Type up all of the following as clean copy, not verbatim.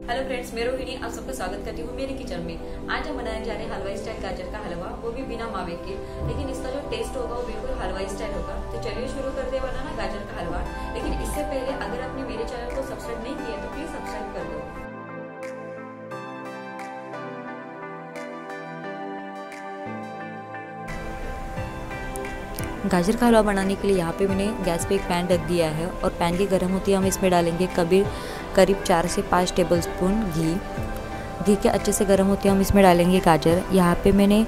Hello friends, मैं रोहिणी आप सबका स्वागत करती हूँ मेरे किचन में। आज हम बनाने जा रहे हैं हलवाई स्टाइल गाजर का हलवा, वो भी बिना मावे के। लेकिन इसका जो टेस्ट होगा वो बिल्कुल हलवाई स्टाइल होगा। तो चलिए शुरू करते हैं बनाना गाजर का हलवा। लेकिन इससे पहले अगर आपने मेरे चैनल को सब्सक्राइब नहीं किया तो प्लीज सब्सक्राइब कर दो। गाजर का हलवा बनाने के लिए यहाँ पे मैंने गैस पे एक पैन रख दिया है और पैन की गर्म होती है हम इसमें डालेंगे करीब 4 से 5 टेबलस्पून घी के अच्छे से गर्म होते हैं हम इसमें डालेंगे गाजर। यहाँ पे मैंने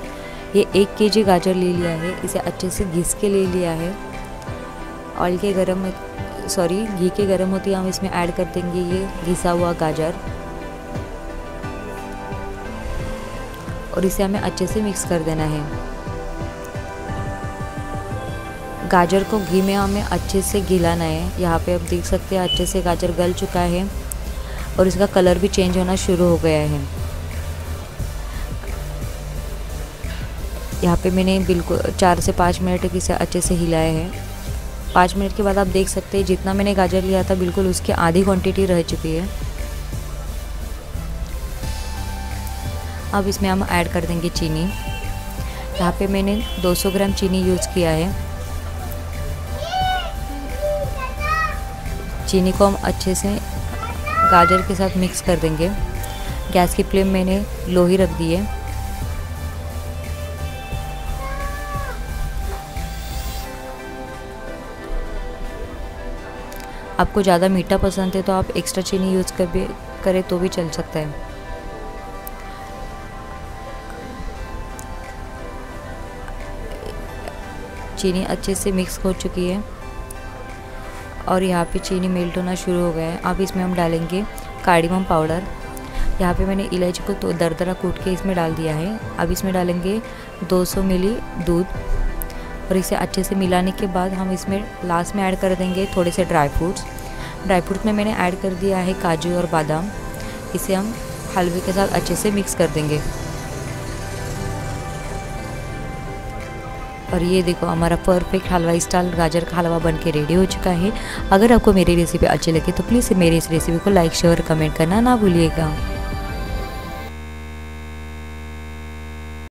ये 1 केजी गाजर ले लिया है, इसे अच्छे से घिस के ले लिया है। घी के गर्म होती है हम इसमें ऐड कर देंगे ये घिसा हुआ गाजर और इसे हमें अच्छे से मिक्स कर देना है। गाजर को घी में हमें अच्छे से गिलाना है। यहाँ पे आप देख सकते हैं अच्छे से गाजर गल चुका है और इसका कलर भी चेंज होना शुरू हो गया है। यहाँ पे मैंने बिल्कुल 4 से 5 मिनट इसे अच्छे से हिलाया है। 5 मिनट के बाद आप देख सकते हैं जितना मैंने गाजर लिया था बिल्कुल उसकी आधी क्वांटिटी रह चुकी है। अब इसमें हम ऐड कर देंगे चीनी। यहाँ पे मैंने 200 ग्राम चीनी यूज़ किया है। चीनी को हम अच्छे से गाजर के साथ मिक्स कर देंगे। गैस की फ्लेम मैंने लो ही रख दी है। आपको ज़्यादा मीठा पसंद है तो आप एक्स्ट्रा चीनी यूज़ करें तो भी चल सकता है। चीनी अच्छे से मिक्स हो चुकी है और यहाँ पे चीनी मेल्ट होना शुरू हो गया है। अब इसमें हम डालेंगे कार्डेमम पाउडर। यहाँ पे मैंने इलायची को तो दरदरा कूट के इसमें डाल दिया है। अब इसमें डालेंगे 200 मिली दूध और इसे अच्छे से मिलाने के बाद हम इसमें लास्ट में ऐड कर देंगे थोड़े से ड्राई फ्रूट्स में मैंने ऐड कर दिया है काजू और बादाम। इसे हम हलवे के साथ अच्छे से मिक्स कर देंगे। और ये देखो हमारा परफेक्ट हलवाई स्टाइल गाजर का हलवा बनके रेडी हो चुका है। अगर आपको मेरी रेसिपी अच्छी लगी तो प्लीज़ मेरी इस रेसिपी को लाइक शेयर और कमेंट करना ना भूलिएगा।